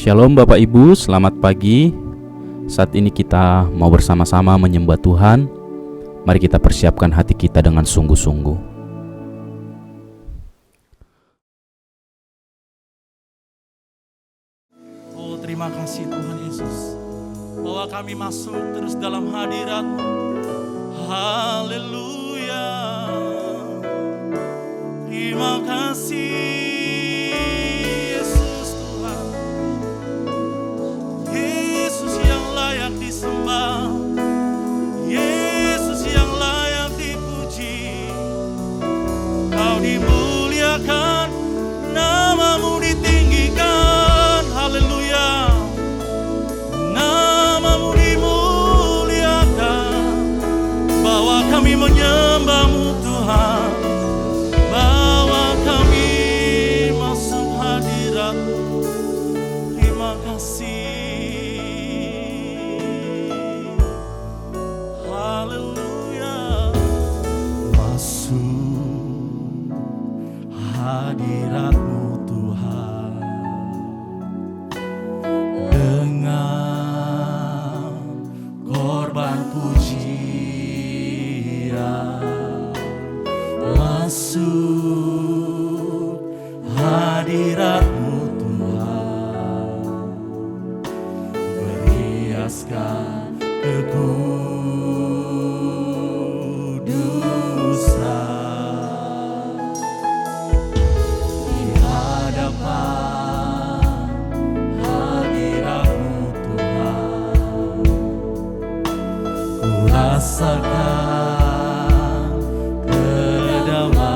Shalom Bapak Ibu, selamat pagi. Saat ini kita mau bersama-sama menyembah Tuhan. Mari kita persiapkan hati kita dengan sungguh-sungguh. Oh, terima kasih Tuhan Yesus, bahwa kami masuk terus dalam hadirat-Mu. Haleluya. Terima kasih Yesus Tuhan, Yesus yang layak disembah, Yesus yang layak dipuji. Kau dimuliakan, nama-Mu ditinggikan. Haleluya. Nama-Mu dimuliakan, bahwa kami menyembah-Mu Tuhan, bahwa kami masuk hadirat-Mu. Terima kasih. Haleluya. Masuk hadirat-Mu Tuhan, dengan korban pujian. Masuk hadirat-Mu Tuhan, berhiaskan kekudusan. Di hadapan hadirat-Mu Tuhan, ku rasakan kedamaian.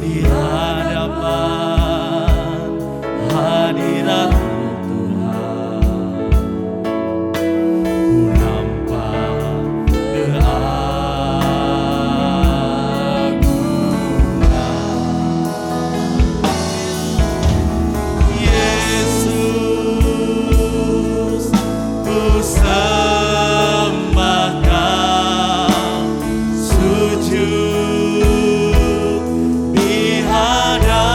Di hadapan hadirat-Mu Tuhan, ku nampak keagungan. Yesus, ku sembah Kau, sujud di hadapan-Mu.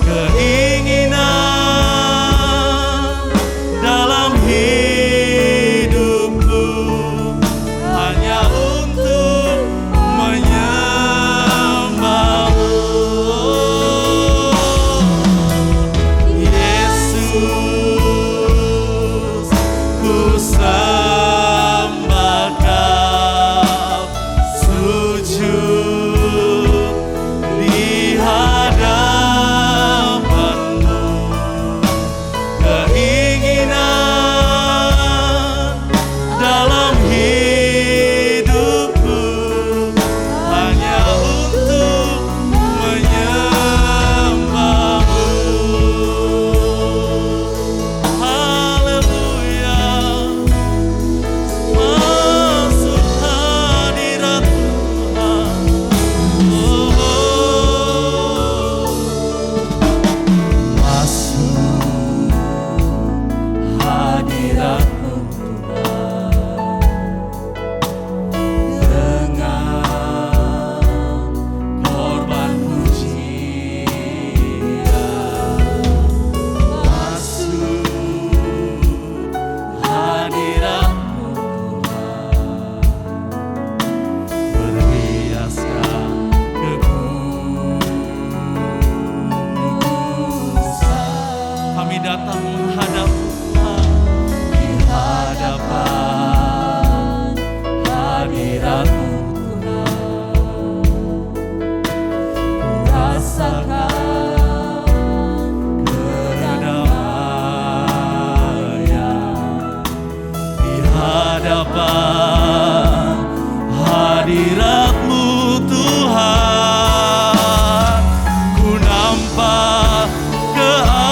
Keinginan dalam hidupku hanya untuk menyembah-Mu. Yesus, ku sembah Kau, sujud di hadapan-Mu. Keinginan dalam hidupku hanya untuk menyembah-Mu. Haleluya. Masuk hadirat Tuhan. Masuk hadirat-Mu Tuhan, dengan korban pujian. Masuk hadirat-Mu Tuhan, berhiaskan kekudusan. Kami datang menghadap Tuhan, di hadapan hadirat-Mu Tuhan, ku rasakan kedamaian. Di hadapan hadirat-Mu Tuhan, ku nampak keagungan.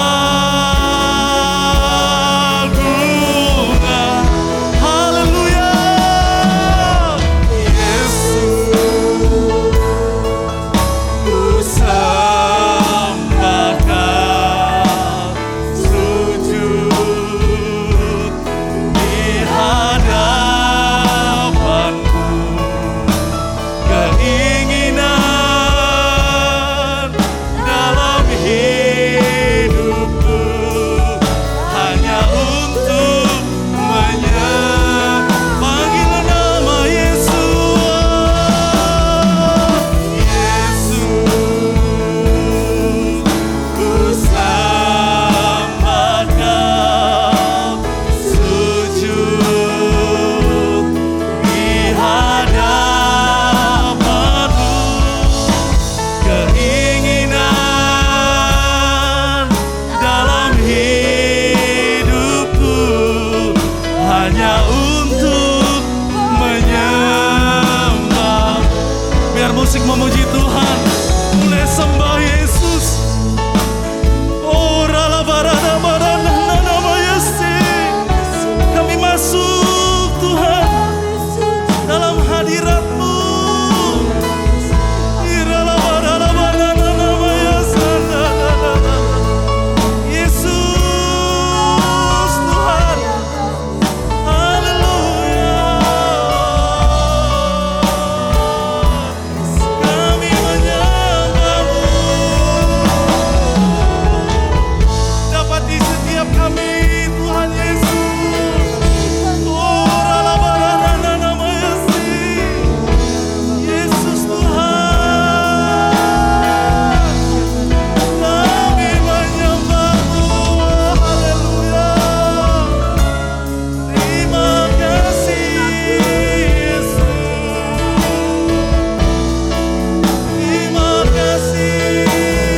asik memuji Tuhan. Mulai sembah Yesus. Oh, ralabarada barana nama Yesus. Kami masuk Tuhan dalam hadirat-Mu. Iralabarada barana nama Yesus. Yesus Tuhan. Haleluya. Kami menyembah-Mu. Dapat di setiap kami Tuhan Yesus. Oh, ralabarana nama Yesus. Yesus Tuhan. Kami menyembah-Mu. Haleluya. Terima kasih Yesus. Terima kasih Yesus.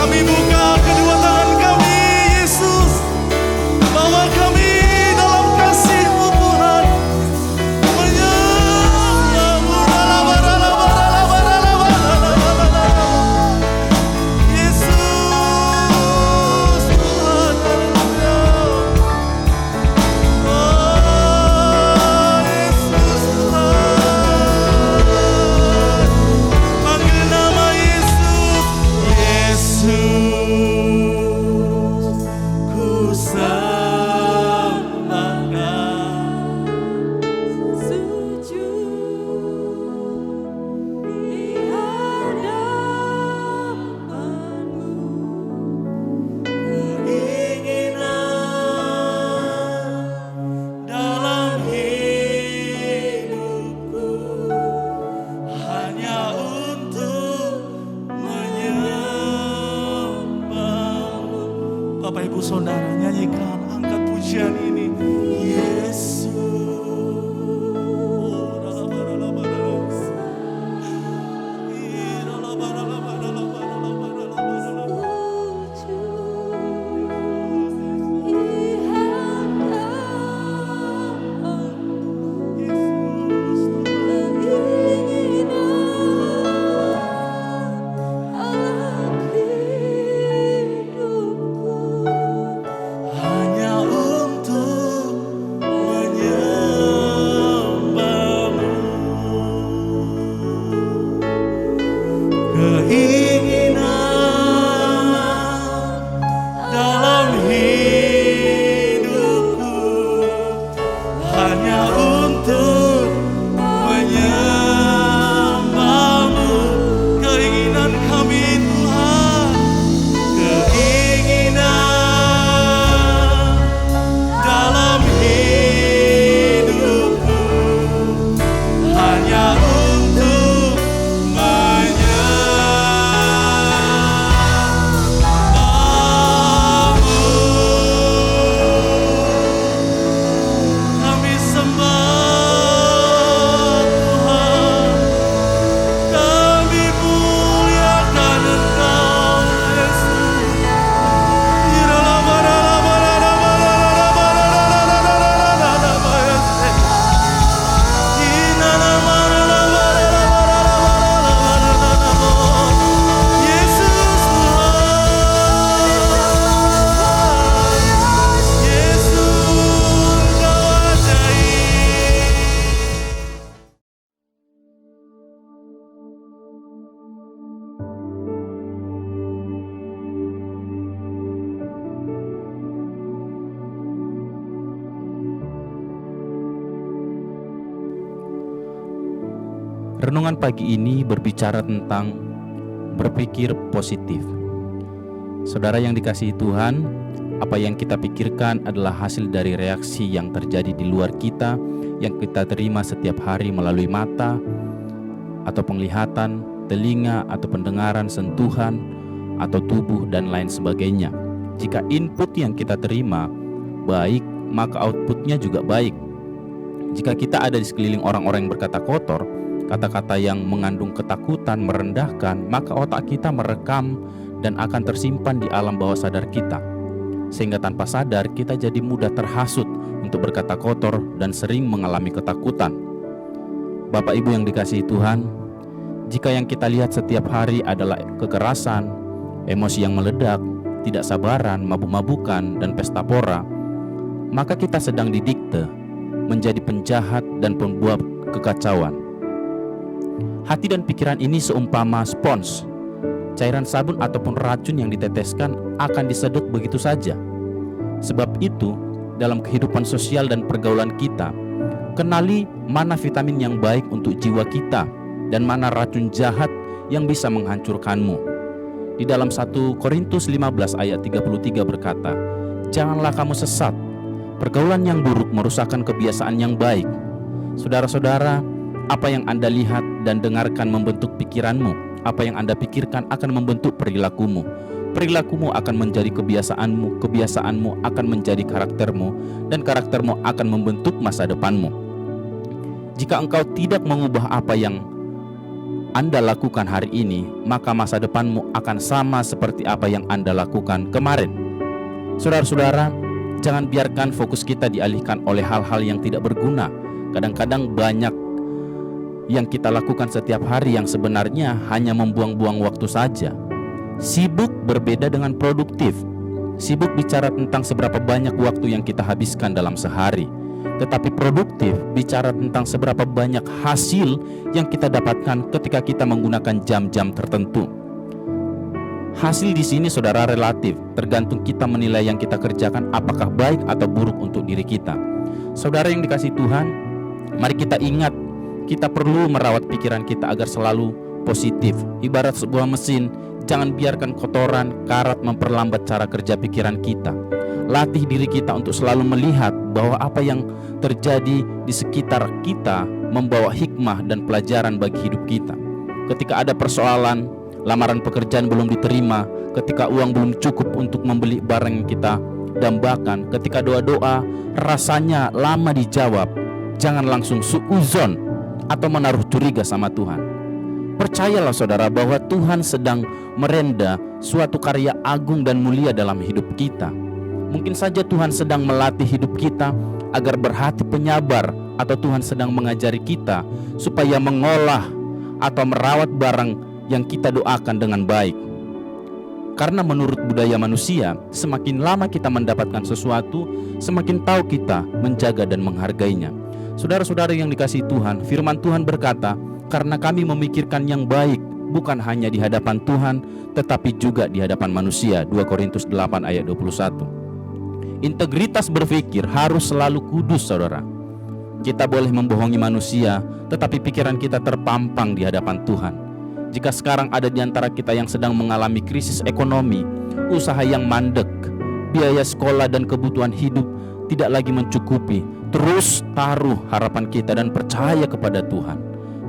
Kami buka kedua tangan kami Yesus. Bawa kami dalam kasih-Mu Tuhan. Menyembah-Mu. Yesus Tuhan. Haleluya. Oh, Yesus Tuhan. Panggil nama Yesus. Yesus, ku sembah Kau. Keinginan dalam hidupku hanya untuk menyembah-Mu. Bapak Ibu Saudara, nyanyikan, angkat pujian ini. Yesus. Oh, ralabaralabaralabar. Hanya untuk menyembah-Mu. Keinginan dalam hidupku hanya untuk menyembah-Mu. Keinginan kami Tuhan. Keinginan dalam hidupku hanya untuk menyembah-Mu. Kami sembah Tuhan. Kami muliakan Engkau Yesus. Renungan pagi ini berbicara tentang berpikir positif. Saudara yang dikasihi Tuhan, apa yang kita pikirkan adalah hasil dari reaksi yang terjadi di luar kita, yang kita terima setiap hari melalui mata, atau penglihatan, telinga, atau pendengaran, sentuhan, atau tubuh, dan lain sebagainya. Jika input yang kita terima baik, maka outputnya juga baik. Jika kita ada di sekeliling orang-orang yang berkata kotor, kata-kata yang mengandung ketakutan, merendahkan, maka otak kita merekam dan akan tersimpan di alam bawah sadar kita. sehingga tanpa sadar kita jadi mudah terhasut untuk berkata kotor dan sering mengalami ketakutan. Bapak Ibu yang dikasihi Tuhan, jika yang kita lihat setiap hari adalah kekerasan, emosi yang meledak, tidak sabaran, mabuk-mabukan, dan pesta pora, maka kita sedang didikte menjadi penjahat dan pembuat kekacauan. Hati dan pikiran ini seumpama spons. Cairan sabun ataupun racun yang diteteskan akan disedot begitu saja. Sebab itu, dalam kehidupan sosial dan pergaulan kita, kenali mana vitamin yang baik untuk jiwa kita dan mana racun jahat yang bisa menghancurkanmu. Di dalam 1 Korintus 15 ayat 33 berkata, "Janganlah kamu sesat. Pergaulan yang buruk merusakkan kebiasaan yang baik." Saudara-saudara, apa yang Anda lihat dan dengarkan membentuk pikiranmu. Apa yang Anda pikirkan akan membentuk perilakumu. Perilakumu akan menjadi kebiasaanmu, kebiasaanmu akan menjadi karaktermu, dan karaktermu akan membentuk masa depanmu. Jika engkau tidak mengubah apa yang Anda lakukan hari ini, maka masa depanmu akan sama seperti apa yang Anda lakukan kemarin. Saudara-saudara, jangan biarkan fokus kita dialihkan oleh hal-hal yang tidak berguna. Kadang-kadang banyak yang kita lakukan setiap hari yang sebenarnya hanya membuang-buang waktu saja. Sibuk berbeda dengan produktif. Sibuk bicara tentang seberapa banyak waktu yang kita habiskan dalam sehari. Tetapi produktif bicara tentang seberapa banyak hasil yang kita dapatkan ketika kita menggunakan jam-jam tertentu. Hasil di sini saudara relatif, tergantung kita menilai yang kita kerjakan apakah baik atau buruk untuk diri kita. Saudara yang dikasihi Tuhan, mari kita ingat, kita perlu merawat pikiran kita agar selalu positif. Ibarat sebuah mesin, jangan biarkan kotoran, karat memperlambat cara kerja pikiran kita. Latih diri kita untuk selalu melihat bahwa apa yang terjadi di sekitar kita membawa hikmah dan pelajaran bagi hidup kita. Ketika ada persoalan, lamaran pekerjaan belum diterima, ketika uang belum cukup untuk membeli barang yang kita dambakan, ketika doa-doa rasanya lama dijawab, jangan langsung suuzon atau menaruh curiga sama Tuhan. Percayalah saudara bahwa Tuhan sedang merenda suatu karya agung dan mulia dalam hidup kita. Mungkin saja Tuhan sedang melatih hidup kita agar berhati penyabar, atau Tuhan sedang mengajari kita supaya mengolah atau merawat barang yang kita doakan dengan baik. Karena menurut budaya manusia, semakin lama kita mendapatkan sesuatu, semakin tahu kita menjaga dan menghargainya. Saudara-saudara yang dikasihi Tuhan, firman Tuhan berkata, "Karena kami memikirkan yang baik, bukan hanya di hadapan Tuhan, tetapi juga di hadapan manusia." 2 Korintus 8 ayat 21. Integritas berpikir harus selalu kudus, saudara. Kita boleh membohongi manusia, tetapi pikiran kita terpampang di hadapan Tuhan. Jika sekarang ada di antara kita yang sedang mengalami krisis ekonomi, usaha yang mandek, biaya sekolah dan kebutuhan hidup tidak lagi mencukupi, terus taruh harapan kita dan percaya kepada Tuhan.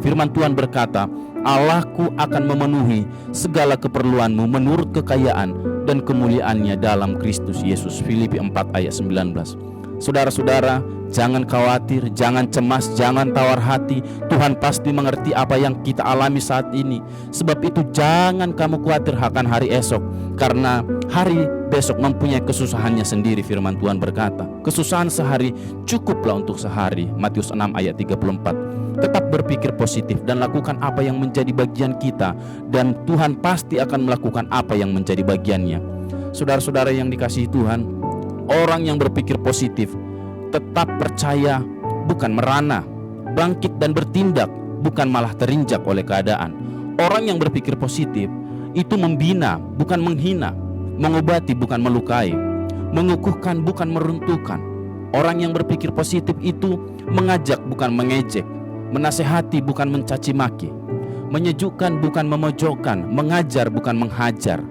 Firman Tuhan berkata, "Allahku akan memenuhi segala keperluanmu menurut kekayaan dan kemuliaannya dalam Kristus Yesus." Filipi 4 ayat 19. Saudara-saudara, jangan khawatir, jangan cemas, jangan tawar hati. Tuhan pasti mengerti apa yang kita alami saat ini. Sebab itu jangan kamu khawatir akan hari esok, karena hari besok mempunyai kesusahannya sendiri. Firman Tuhan berkata, kesusahan sehari cukuplah untuk sehari. Matius 6 ayat 34. Tetap berpikir positif dan lakukan apa yang menjadi bagian kita, dan Tuhan pasti akan melakukan apa yang menjadi bagiannya. Saudara-saudara yang dikasihi Tuhan, orang yang berpikir positif tetap percaya, bukan merana, bangkit dan bertindak, bukan malah terinjak oleh keadaan. Orang yang berpikir positif itu membina, bukan menghina, mengobati, bukan melukai, mengukuhkan, bukan meruntuhkan. Orang yang berpikir positif itu mengajak, bukan mengejek, menasehati, bukan mencaci maki, menyejukkan, bukan memojokkan, mengajar, bukan menghajar,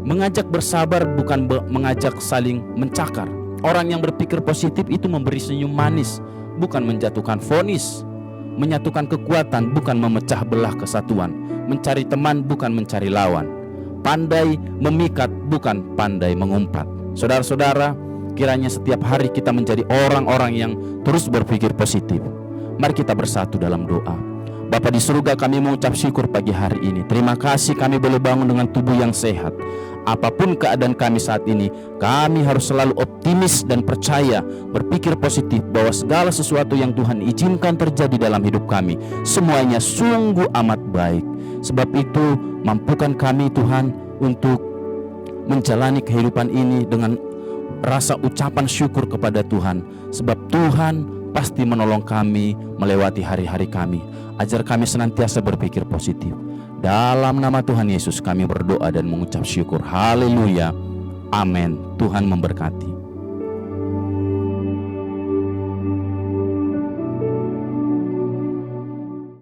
mengajak bersabar, bukan mengajak saling mencakar. Orang yang berpikir positif itu memberi senyum manis, bukan menjatuhkan vonis, menyatukan kekuatan, bukan memecah belah kesatuan, mencari teman, bukan mencari lawan, pandai memikat, bukan pandai mengumpat. Saudara-saudara, kiranya setiap hari kita menjadi orang-orang yang terus berpikir positif. Mari kita bersatu dalam doa. Bapa di surga, kami mengucap syukur pagi hari ini. Terima kasih kami boleh bangun dengan tubuh yang sehat. Apapun keadaan kami saat ini, kami harus selalu optimis dan percaya, berpikir positif bahwa segala sesuatu yang Tuhan izinkan terjadi dalam hidup kami, semuanya sungguh amat baik. Sebab itu, mampukan kami Tuhan untuk menjalani kehidupan ini dengan rasa ucapan syukur kepada Tuhan. Sebab Tuhan pasti menolong kami melewati hari-hari kami. Ajar kami senantiasa berpikir positif. Dalam nama Tuhan Yesus kami berdoa dan mengucap syukur. Haleluya. Amin. Tuhan memberkati.